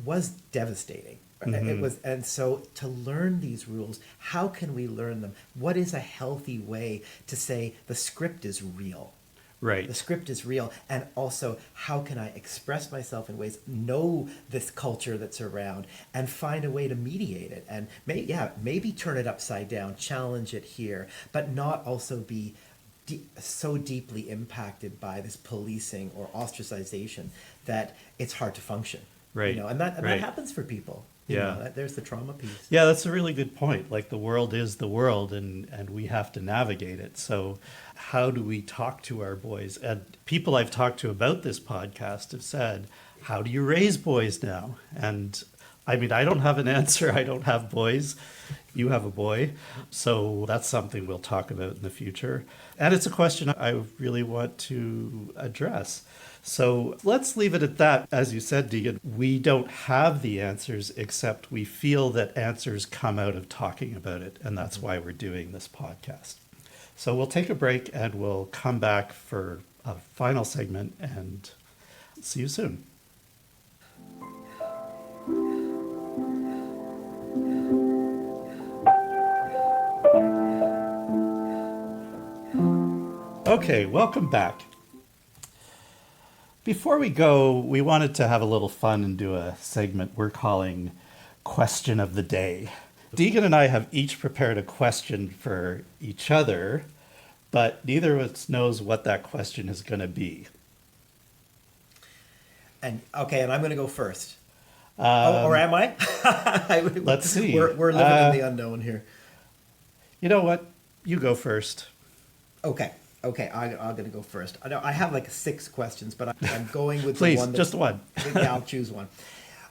was devastating. It was, and so to learn these rules, how can we learn them? What is a healthy way to say the script is real? Right. The script is real. And also, how can I express myself in ways, know this culture that's around, and find a way to mediate it? And maybe turn it upside down, challenge it here, but not also be so deeply impacted by this policing or ostracization that it's hard to function. Right. You know, and that happens for people. You know, there's the trauma piece. Yeah, that's a really good point. Like, the world is the world, and we have to navigate it. So how do we talk to our boys? And people I've talked to about this podcast have said, how do you raise boys now? And I mean, I don't have an answer. I don't have boys. You have a boy. So that's something we'll talk about in the future. And it's a question I really want to address. So let's leave it at that. As you said, Degan, we don't have the answers, except we feel that answers come out of talking about it. And that's why we're doing this podcast. So we'll take a break and we'll come back for a final segment, and see you soon. Okay, welcome back. Before we go, we wanted to have a little fun and do a segment we're calling Question of the Day. Degan and I have each prepared a question for each other, but neither of us knows what that question is going to be. And I'm going to go first. Or am I? Let's see. We're living in the unknown here. You know what? You go first. Okay, I'm going to go first. I have like 6 questions, but I'm going with Please, the one. just one. Yeah, I'll choose one.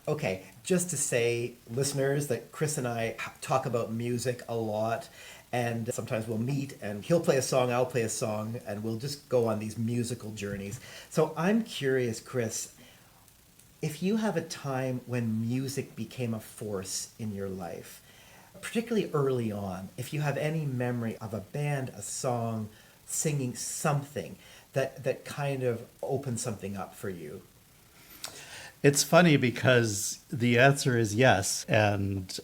Okay, just to say, listeners, that Chris and I talk about music a lot, and sometimes we'll meet and he'll play a song, I'll play a song, and we'll just go on these musical journeys. So I'm curious, Chris, if you have a time when music became a force in your life, particularly early on, if you have any memory of a band, a song, singing something that kind of opened something up for you. It's funny because the answer is yes. And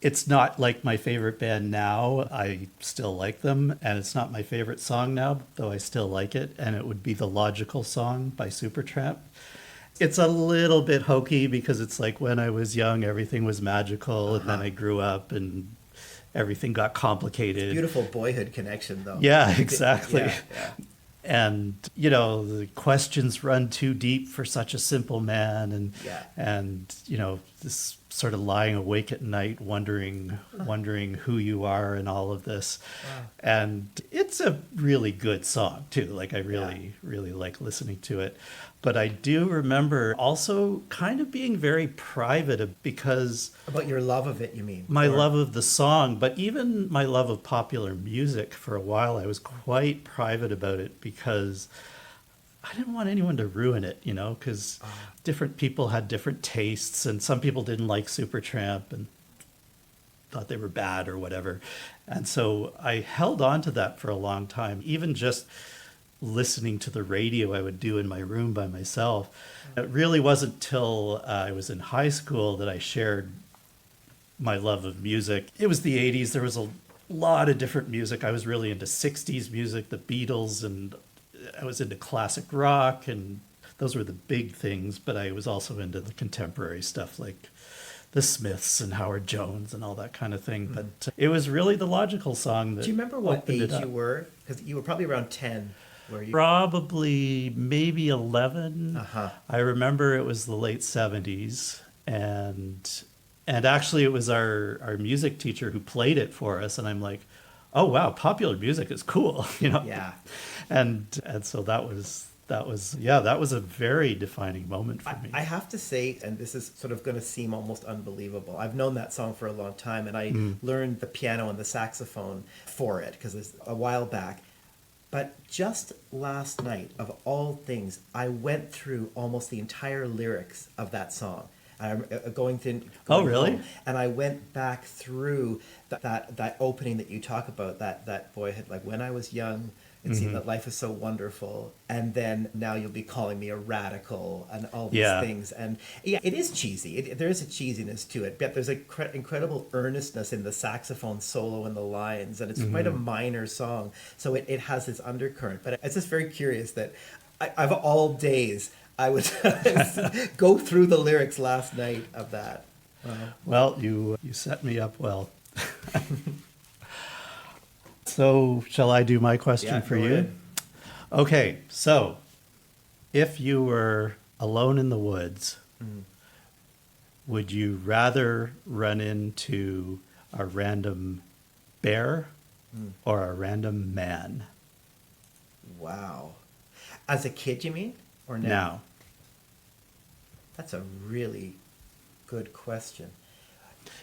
It's not like my favorite band now. I still like them, and it's not my favorite song now, though I still like it, and it would be The Logical Song by Supertramp. It's a little bit hokey because it's like when I was young, everything was magical, and then I grew up and everything got complicated. Beautiful Boyhood connection, though. Yeah, exactly. Yeah. And the questions run too deep for such a simple man, Yeah. and this sort of lying awake at night wondering who you are and all of this. Wow. And it's a really good song too. Like I really like listening to it. But I do remember also kind of being very private because About your love of it, you mean? my love of the song, but even my love of popular music. For a while, I was quite private about it because I didn't want anyone to ruin it, because different people had different tastes, and some people didn't like Supertramp and thought they were bad or whatever. And so I held on to that for a long time, even just listening to the radio I would do in my room by myself. It really wasn't till I was in high school that I shared my love of music. It was the 80s. There was a lot of different music. I was really into 60s music, the Beatles, and I was into classic rock, and those were the big things. But I was also into the contemporary stuff like the Smiths and Howard Jones and all that kind of thing. But it was really The Logical Song that Do you remember what opened it age up. you were? Because you were probably around 10. Were you? Probably maybe 11. Uh-huh. I remember it was the late 70s, and actually it was our music teacher who played it for us, and I'm like, oh wow, popular music is cool, Yeah. And so that was a very defining moment for me. I have to say, and this is sort of going to seem almost unbelievable, I've known that song for a long time, and I learned the piano and the saxophone for it because it's a while back. But just last night, of all things, I went through almost the entire lyrics of that song. I'm going really? home, and I went back through that opening that you talk about, that Boyhood, like when I was young, it seemed that life is so wonderful, and then now you'll be calling me a radical and all these things. And yeah, it is cheesy. There is a cheesiness to it, but there's an incredible earnestness in the saxophone solo and the lines, and it's quite a minor song, so it has this undercurrent. But it's just very curious that of all days, I would go through the lyrics last night of that. Well, you set me up well. So, shall I do my question for go you? ahead. Okay, so if you were alone in the woods, would you rather run into a random bear or a random man? Wow. As a kid, you mean? Or now? Now. That's a really good question.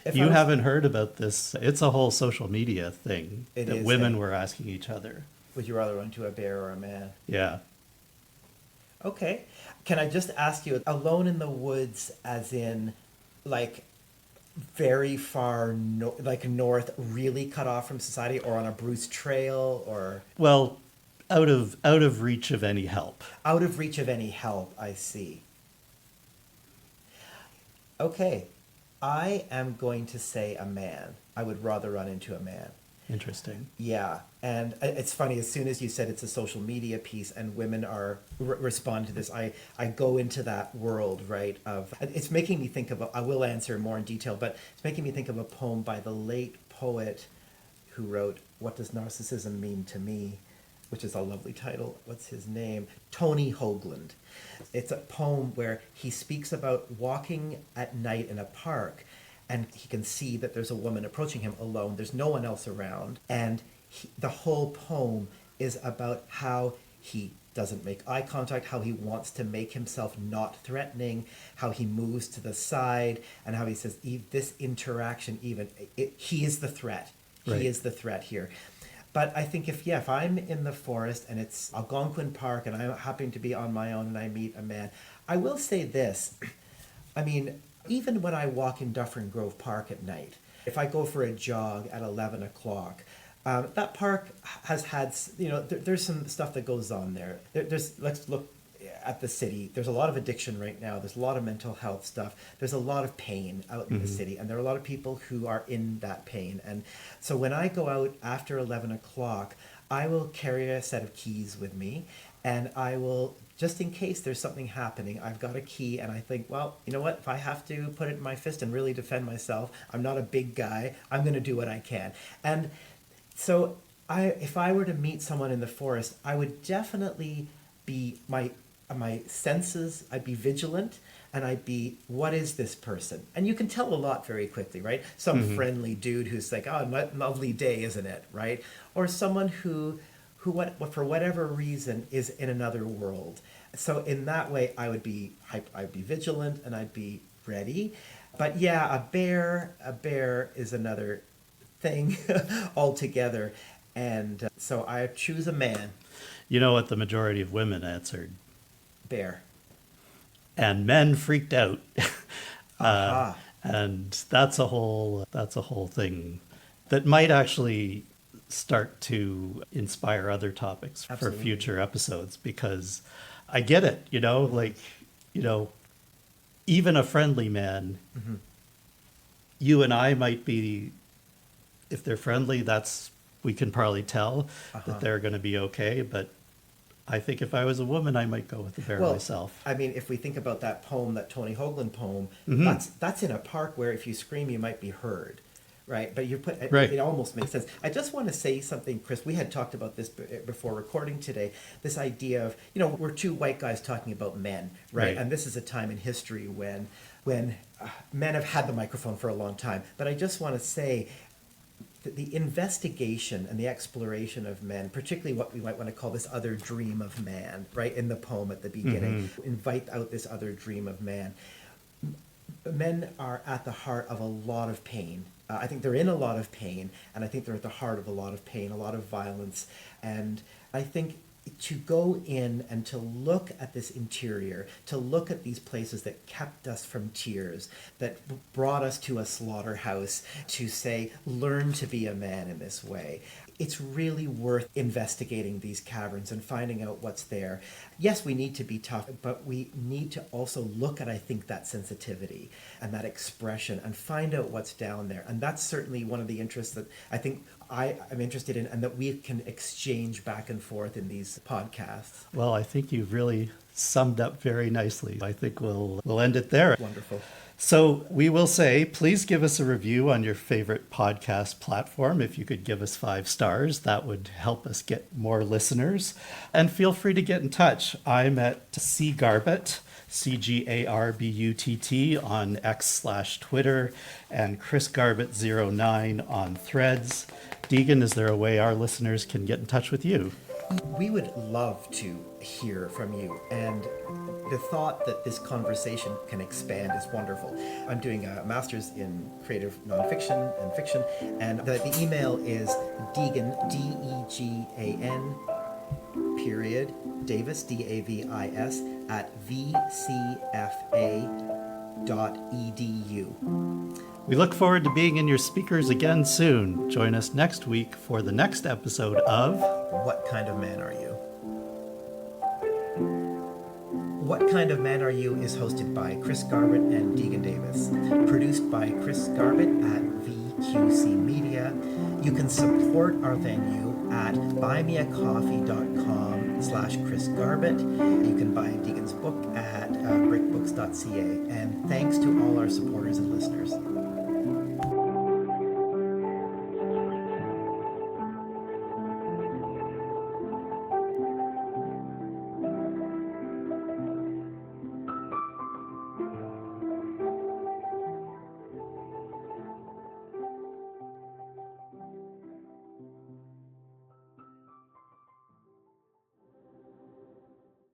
If You I was- haven't heard about this. It's a whole social media thing It that is, women eh? were asking each other. Would you rather run to a bear or a man? Yeah. Okay. Can I just ask you, alone in the woods, as in, like, very far, north, really cut off from society, or on a Bruce trail, or Well, out of reach of any help. out of reach of any help? I see. Okay. I am going to say a man. I would rather run into a man. Interesting. Yeah, and it's funny, as soon as you said it's a social media piece and women are respond to this, I go into that world, right, of, it's making me think of, I will answer more in detail, but it's making me think of a poem by the late poet who wrote, What Does Narcissism Mean to Me? Which is a lovely title. What's his name? Tony Hoagland. It's a poem where he speaks about walking at night in a park, and he can see that there's a woman approaching him alone. There's no one else around. And the whole poem is about how he doesn't make eye contact, how he wants to make himself not threatening, how he moves to the side, and how he says, this interaction he is the threat. Right. He is the threat here. But I think if I'm in the forest and it's Algonquin Park and I happen to be on my own and I meet a man, I will say this. I mean, even when I walk in Dufferin Grove Park at night, if I go for a jog at 11 o'clock, that park has had, there's some stuff that goes on there. Let's look at the city, there's a lot of addiction right now. There's a lot of mental health stuff. There's a lot of pain out in the city. And there are a lot of people who are in that pain. And so when I go out after 11 o'clock, I will carry a set of keys with me, and I will, just in case there's something happening, I've got a key, and I think, well, you know what, if I have to put it in my fist and really defend myself, I'm not a big guy, I'm going to do what I can. And so if I were to meet someone in the forest, I would definitely be, my senses, I'd be vigilant, and I'd be, what is this person? And you can tell a lot very quickly, right? Some friendly dude who's like, oh, lovely day, isn't it, right? Or someone who for whatever reason is in another world. So in that way, I'd be vigilant and I'd be ready. But yeah, a bear is another thing altogether. And so I choose a man. You know what the majority of women answered? Bear. And men freaked out. Aha. And that's a whole thing that might actually start to inspire other topics Absolutely. for future episodes, because I get it, even a friendly man, you and I might be, if they're friendly, we can probably tell that they're going to be okay. But I think if I was a woman, I might go with the bear myself. I mean, if we think about that poem, that Tony Hoagland poem, that's in a park where if you scream, you might be heard, right? But it almost makes sense. I just want to say something, Chris. We had talked about this before recording today, this idea of, we're two white guys talking about men, right? And this is a time in history when men have had the microphone for a long time. But I just want to say, the investigation and the exploration of men, particularly what we might want to call this other dream of man, right, in the poem at the beginning, invite out this other dream of man. Men are at the heart of a lot of pain. I think they're in a lot of pain, and I think they're at the heart of a lot of pain, a lot of violence. And I think to go in and to look at this interior, to look at these places that kept us from tears, that brought us to a slaughterhouse, to say, learn to be a man in this way. It's really worth investigating these caverns and finding out what's there. Yes, we need to be tough, but we need to also look at, I think, that sensitivity and that expression and find out what's down there. And that's certainly one of the interests that I think I am interested in, and that we can exchange back and forth in these podcasts. Well, I think you've really summed up very nicely. I think we'll end it there. Wonderful. So we will say, please give us a review on your favorite podcast platform. If you could give us 5 stars, that would help us get more listeners. And feel free to get in touch. I'm at C Garbutt, CGARBUTT on X/Twitter, and Chris Garbutt 09 on Threads. Degan, is there a way our listeners can get in touch with you? We would love to hear from you, and the thought that this conversation can expand is wonderful. I'm doing a master's in creative nonfiction and fiction, and the email is Degan, DEGAN, period, Davis, DAVIS, at vcfa.edu. We look forward to being in your speakers again soon. Join us next week for the next episode of What Kind of Man Are You? What Kind of Man Are You is hosted by Chris Garbutt and Degan Davis. Produced by Chris Garbutt at VQC Media. You can support our venue at buymeacoffee.com/Chris Garbutt. You can buy Degan's book at brickbooks.ca. And thanks to all our supporters and listeners.